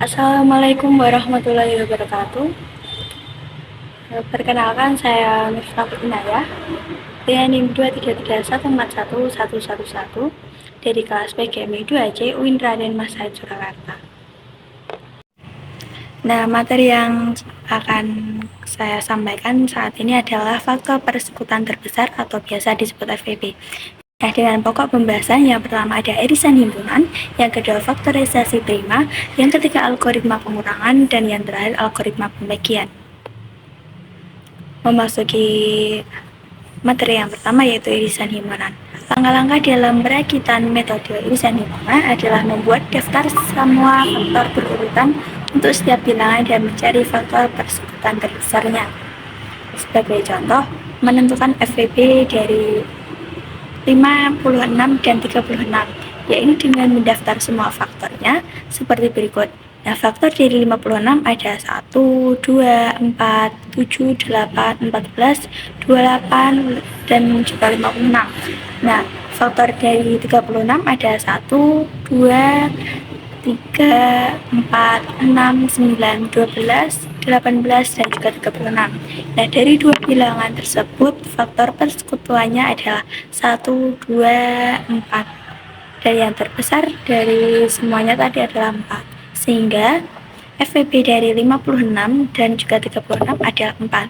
Assalamualaikum warahmatullahi wabarakatuh. Perkenalkan, saya Miftahul Inayah dengan NIM 233141111 dari kelas PGMI 2C UIN Raden Mas Said Surakarta. Nah, materi yang akan saya sampaikan saat ini adalah faktor persekutuan terbesar atau biasa disebut FPP. Nah, dengan pokok pembahasan yang pertama ada irisan himpunan, yang kedua faktorisasi prima, yang ketiga algoritma pengurangan, dan yang terakhir algoritma pembagian. Memasuki materi yang pertama yaitu irisan himpunan. Langkah-langkah dalam perakitan metode irisan himpunan adalah membuat daftar semua faktor berurutan untuk setiap bilangan dan mencari faktor persekutuan terbesarnya. Sebagai contoh, menentukan FVP dari 56 dan 36, yaitu dengan mendaftar semua faktornya seperti berikut. Nah, faktor dari 56 ada 1, 2, 4, 7, 8, 14, 28, dan juga 56. Nah, faktor dari 36 ada 1, 2, 3, 4, 6, 9, 12, 18, dan juga 36. Nah, dari dua bilangan tersebut, faktor persekutuannya adalah 1, 2, 4. Dan yang terbesar dari semuanya tadi adalah 4. Sehingga FVP dari 56 dan juga 36 adalah 4.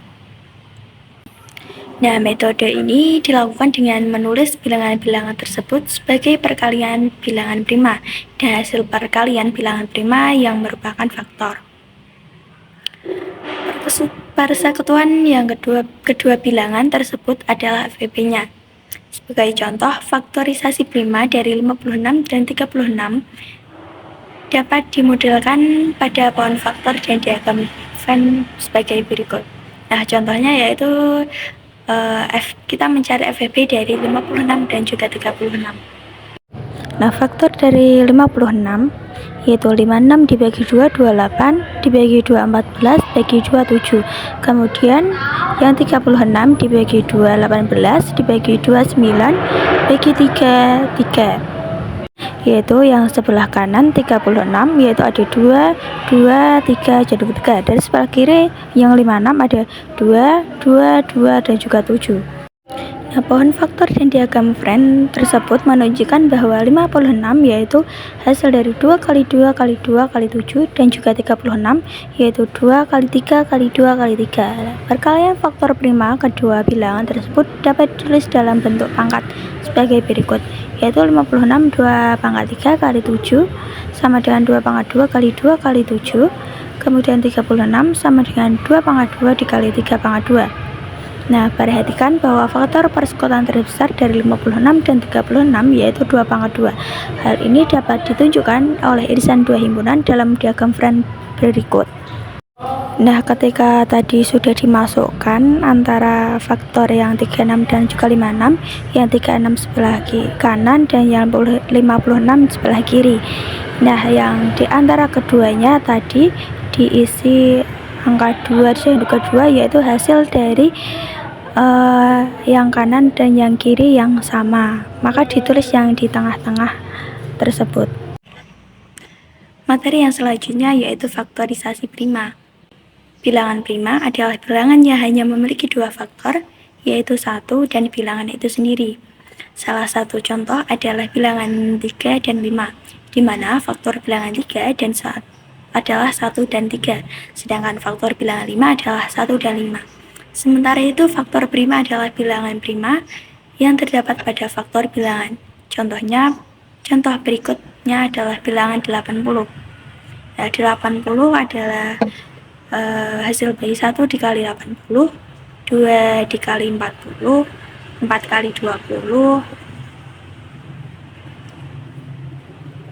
Nah, metode ini dilakukan dengan menulis bilangan-bilangan tersebut sebagai perkalian bilangan prima dan hasil perkalian bilangan prima yang merupakan faktor. Persekutuan yang kedua bilangan tersebut adalah FVP-nya. Sebagai contoh, faktorisasi prima dari 56 dan 36 dapat dimodelkan pada pohon faktor dan diagram Venn sebagai berikut. Nah, contohnya yaitu kita mencari FVP dari 56 dan juga 36. Nah, faktor dari 56 yaitu 56 dibagi 2, 28, dibagi 2, 14, bagi 2, 7. Kemudian yang 36 dibagi 2, 18, dibagi 2, 9, bagi 3, 3. Yaitu yang sebelah kanan 36, yaitu ada 2, 2, 3, jadi 3. Dan sebelah kiri yang 56 ada 2, 2, 2, dan juga 7. Nah, pohon faktor dan diagram Venn tersebut menunjukkan bahwa 56 yaitu hasil dari 2 kali 2 kali 2 kali 7 dan juga 36 yaitu 2 kali 3 kali 2 kali 3. Perkalian faktor prima kedua bilangan tersebut dapat ditulis dalam bentuk pangkat sebagai berikut, yaitu 56 2 pangkat 3 kali 7 sama dengan 2 pangkat 2 kali 2 kali 7, kemudian 36 sama dengan 2 pangkat 2 dikali 3 pangkat 2. Nah, perhatikan bahwa faktor persekutuan terbesar dari 56 dan 36 yaitu 2 pangkat 2. Hal ini dapat ditunjukkan oleh irisan dua himpunan dalam diagram Venn berikut. Nah, ketika tadi sudah dimasukkan antara faktor yang 36 dan juga 56, yang 36 sebelah kanan dan yang 56 sebelah kiri. Nah, yang di antara keduanya tadi diisi angka 2 dan juga 2, yaitu hasil dari yang kanan dan yang kiri yang sama, maka ditulis yang di tengah-tengah tersebut. Materi yang selanjutnya yaitu faktorisasi prima. Bilangan prima adalah bilangan yang hanya memiliki dua faktor, yaitu 1 dan bilangan itu sendiri. Salah satu contoh adalah bilangan 3 dan 5, di mana faktor bilangan 3 dan 1 adalah 1 dan 3, sedangkan faktor bilangan 5 adalah 1 dan 5. Sementara itu, faktor prima adalah bilangan prima yang terdapat pada faktor bilangan. Contoh berikutnya adalah bilangan 80. Nah, 80 adalah hasil dari 1 dikali 80, 2 dikali 40, 4 kali 20,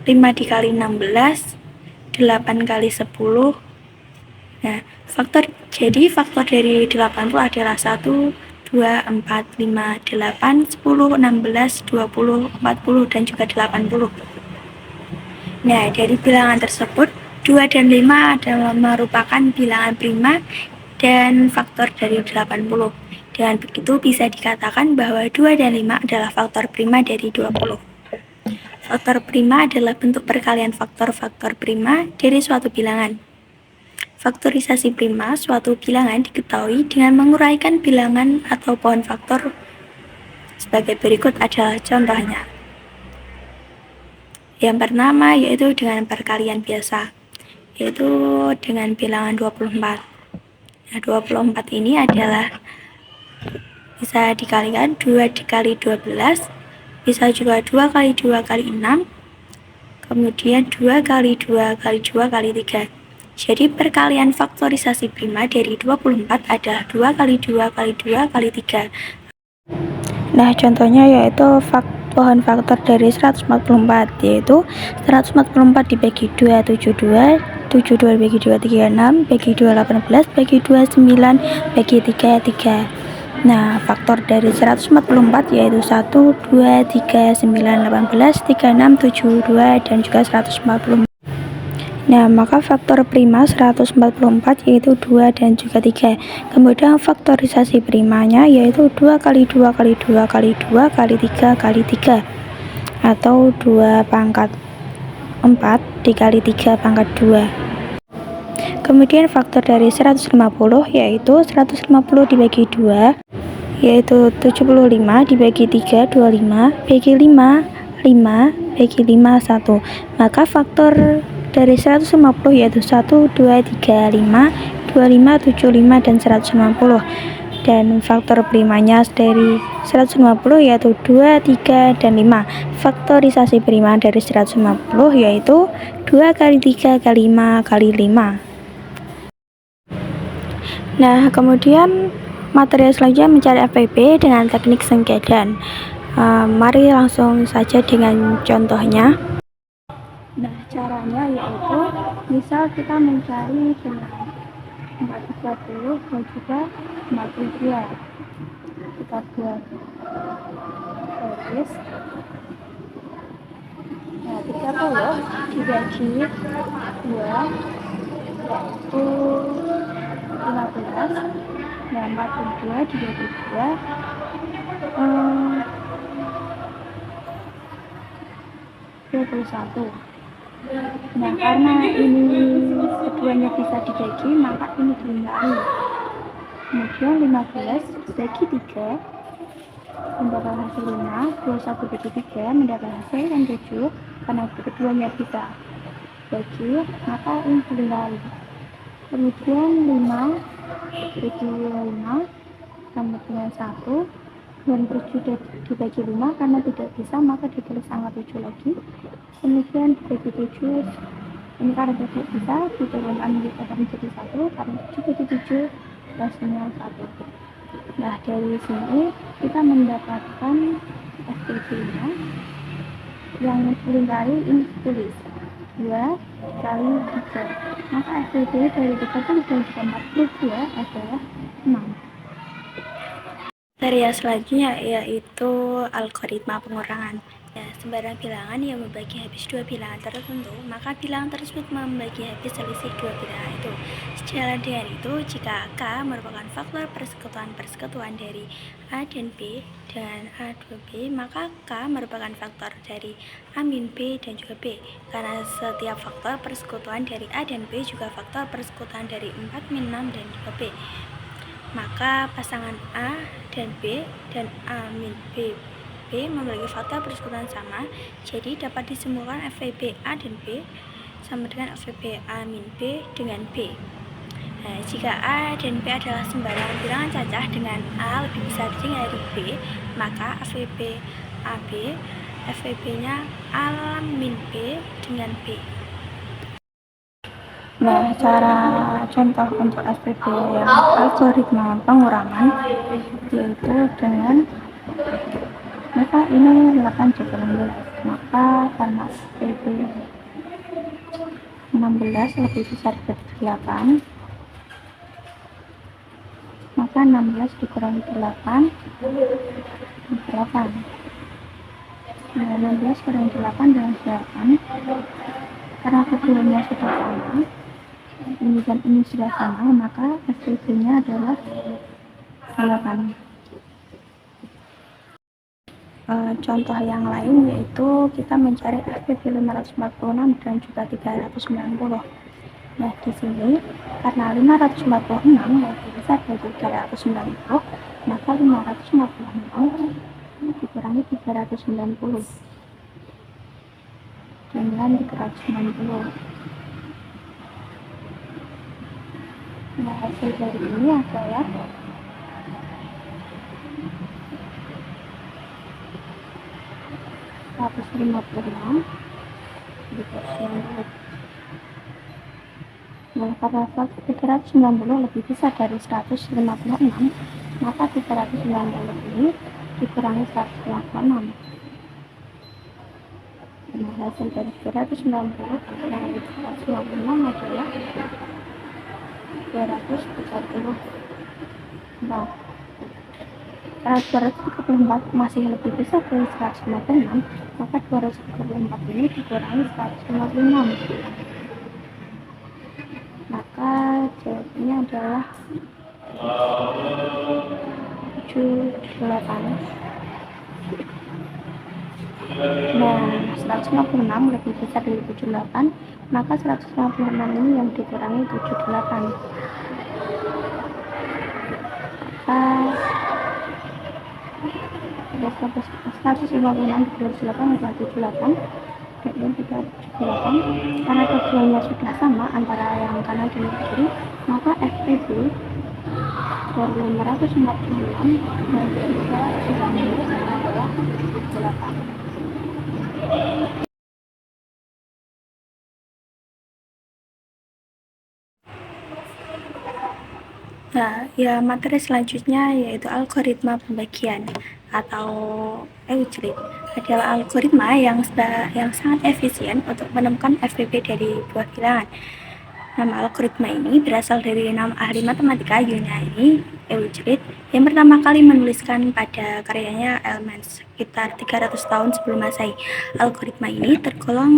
5 dikali 16, 8 kali 10. Nah, faktor dari 80 adalah 1, 2, 4, 5, 8, 10, 16, 20, 40, dan juga 80. Nah, dari bilangan tersebut, 2 dan 5 adalah merupakan bilangan prima dan faktor dari 80. Dengan begitu bisa dikatakan bahwa 2 dan 5 adalah faktor prima dari 20. Faktor prima adalah bentuk perkalian faktor-faktor prima dari suatu bilangan. Faktorisasi prima suatu bilangan diketahui dengan menguraikan bilangan atau pohon faktor sebagai berikut adalah contohnya. Yang pertama yaitu dengan perkalian biasa, yaitu dengan bilangan 24. Nah, 24 ini adalah bisa dikalikan 2 dikali 12, bisa juga 2 kali 2 kali 6, kemudian 2 kali 2 kali 2 kali 3. Jadi perkalian faktorisasi prima dari 24 adalah 2 kali 2 kali 2 kali 3. Nah, contohnya yaitu pohon faktor dari 144, yaitu 144 dibagi 2, 72, 72 dibagi 2, 36, bagi 2, 18, bagi 2, 9, bagi 3, 3. Nah, faktor dari 144 yaitu 1, 2, 3, 9, 18, 36, 72, dan juga 144. Nah, maka faktor prima 144 yaitu 2 dan juga 3. Kemudian faktorisasi primanya yaitu 2 kali 2 kali 2 kali 2 kali 3 kali 3, atau 2 pangkat 4 dikali 3 pangkat 2. Kemudian faktor dari 150 yaitu 150 dibagi 2 yaitu 75 dibagi 3, 25, bagi 5, 5, bagi 5, 1. Maka faktor dari 150 yaitu 1, 2, 3, 5, 25, 75, dan 150. Dan faktor primanya dari 150 yaitu 2, 3, dan 5. Faktorisasi prima dari 150 yaitu 2 kali 3 kali 5 kali 5. Nah, kemudian materi selanjutnya mencari FPP dengan teknik sengkedan. Mari langsung saja dengan contohnya. Nah, caranya yaitu misal kita mencari dengan 430 dan juga 42. Kita buat garis. Nah, 30 dibagi 2 yaitu 15. Nah, 42 dibagi 2 21. Nah, karena ini keduanya bisa dibagi, maka ini dihindari. Kemudian 15 bagi 3 mendapat hasil 5, 21 bagi 3 mendapat hasil yang 7. Karena keduanya bisa bagi, maka ini dihindari. Kemudian 5 bagi 5 sama dengan 1, dan 7 dibagi 5 karena tidak bisa, maka ditulis angka 7 lagi. Kemudian dibagi 7, ini karena tidak bisa, diturunkan menjadi 1, karena 7 bagi 7 hasilnya 1. Nah, dari sini kita mendapatkan FPP-nya yang dihindari ini ditulis 2 kali 3. Maka FPP dari 30 dan 42 adalah 6. Materi yang selanjutnya yaitu algoritma pengurangan. Ya, sembarang bilangan yang membagi habis dua bilangan tertentu, maka bilangan tersebut membagi habis selisih dua bilangan itu. Sejalan dengan itu, jika K merupakan faktor persekutuan dari A dan B dengan A 2B, maka K merupakan faktor dari A min B dan juga B, karena setiap faktor persekutuan dari A dan B juga faktor persekutuan dari 4 min 6 dan juga B. Maka pasangan A dan B dan A min B memiliki faktor persekutuan sama, jadi dapat disimpulkan FVB A dan B sama dengan FVB A min B dengan B. Nah, jika A dan B adalah sembarang bilangan cacah dengan A lebih besar dari B, maka FVB AB, FVB-nya A min B dengan B. Nah, cara contoh untuk FPP yang algoritma pengurangan yaitu dengan maka ini 8 jadi 16, maka karena FPP 16 lebih besar dari 8, maka 16 dikurangi 8 8. Nah, 16 kurangi 8 dengan 8, karena keduanya sudah sama, ini dan ini sudah sama, maka FPP-nya adalah 8. Contoh yang lain yaitu kita mencari FPP 546 dan juga 390. Nah, di sini karena 546 lebih besar dari 390, maka 556 dikurangi 390 dengan 390. Nah, hasil dari ini adalah 156 dikali 90. Nah, karena 390 lebih besar dari 156, maka 390 ini dikurangi 156. Nah, hasil dari 390 dikurangi 156 adalah 234. Nah, karena 234 masih lebih besar dari 156, maka 234 ini dikurangi 156. Maka jawabannya adalah 78. Nah, 156 lebih besar dari 78, maka 156 ini yang dikurangi 78. Maka 156 dikurangi 78 adalah 78, dan 378. Karena keduanya sudah sama antara yang kanan dan yang kiri, maka FPB dari 546 dan juga 90 adalah 78. Nah, ya materi selanjutnya yaitu algoritma pembagian atau Euclid adalah algoritma yang sangat efisien untuk menemukan FPP dari buah bilangan. Nama algoritma ini berasal dari nama ahli matematika Yunani, Euclid, yang pertama kali menuliskan pada karyanya Elements sekitar 300 tahun sebelum Masehi. Algoritma ini tergolong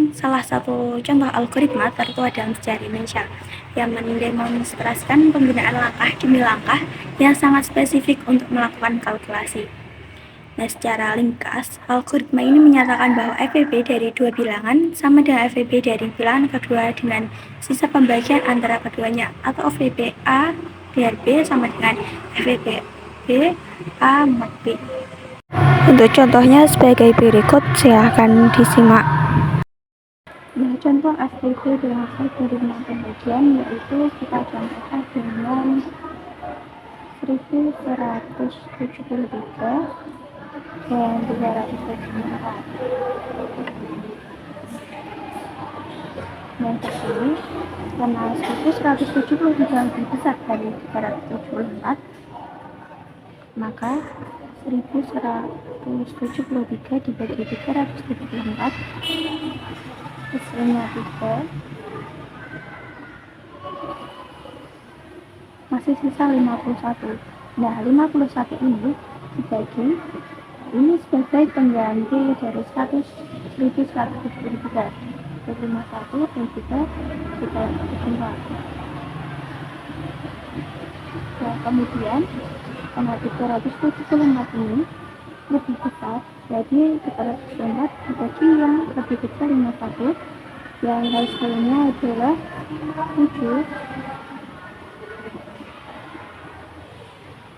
salah satu contoh algoritma tertua dalam sejarah Indonesia yang mendemonstrasikan penggunaan langkah demi langkah yang sangat spesifik untuk melakukan kalkulasi. Nah, secara ringkas, algoritma ini menyatakan bahwa FPP dari dua bilangan sama dengan FPP dari bilangan kedua dengan sisa pembagian antara keduanya, atau FPP A biar B sama dengan FPP B A mod B. Untuk contohnya sebagai berikut, silahkan disimak. Nah, contoh FPP berasal dari pembagian yaitu kita contohkan dengan 1173 dan 324. Yang tersebut karena 1173 lebih besar dari 374, maka 1173 dibagi 374 hasilnya 3, masih sisa 51. Nah, 51 ini dibagi, ini sebagai pengganti dari 1173, 51 dan juga 304. Nah, kemudian karena 374 ini lebih besar, jadi 304 dibagi yang lebih besar 51, yang hasilnya adalah 7,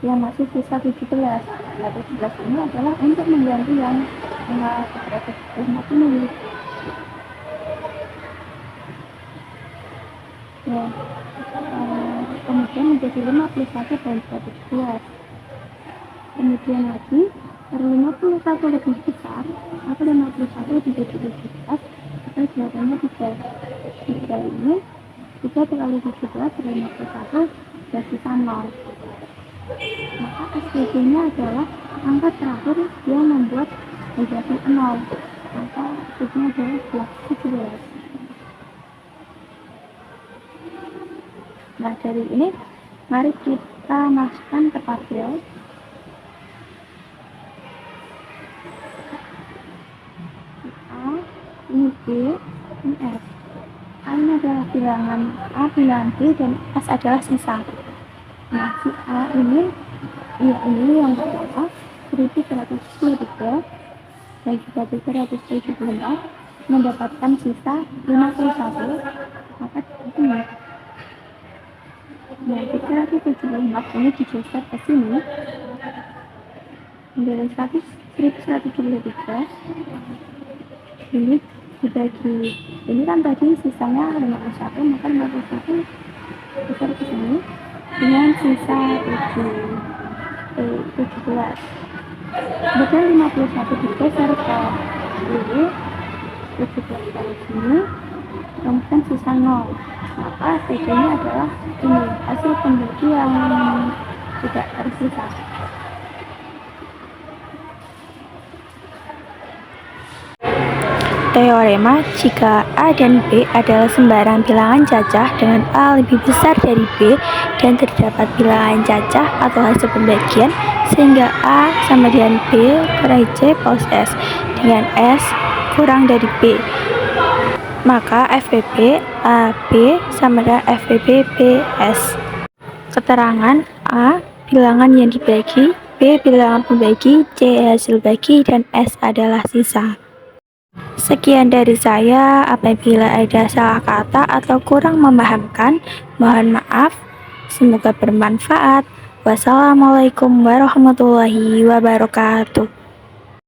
yang masih sisa 17. Nah, 17 ini adalah untuk mengganti yang 304 ini. Ya, kemudian menjadi 51 dan 112. Kemudian lagi, karena 51 lebih besar, maka 51 menjadi 17, maka jawabannya 3. 3 ini 3 kali 17 dari 51 dan sisa 0. Maka SPP-nya adalah angka terakhir yang membuat menjadi 0. Maka SPP-nya adalah 17. Nah, dari ini mari kita masukkan ke tabel. A, ini B, ini S. A ini adalah bilangan A, bilangan B, dan S adalah sisa. Nah, si A ini, ini yang berapa? 1173 bagi 174 mendapatkan sisa 51, maka ini. Nah, 374 ini digeser ke sini menjadi 1173. Ini dibagi, ini kan tadi sisanya 51, maka 51 geser ke sini dengan sisa 17. Kemudian 51 digeser ke sini, 17 dari sini, kemudian sisa 0. Maka hasilnya adalah ini, hasil pembagi yang tidak tersisa. Teorema jika A dan B adalah sembarang bilangan cacah dengan A lebih besar dari B dan terdapat bilangan cacah atau hasil pembagian sehingga A sama dengan B kurangi C plus S dengan S kurang dari B, maka FBB AB sama dengan FBB BS. Keterangan: A bilangan yang dibagi, B bilangan pembagi, C hasil bagi, dan S adalah sisa. Sekian dari saya. Apabila ada salah kata atau kurang memahamkan, mohon maaf. Semoga bermanfaat. Wassalamualaikum warahmatullahi wabarakatuh.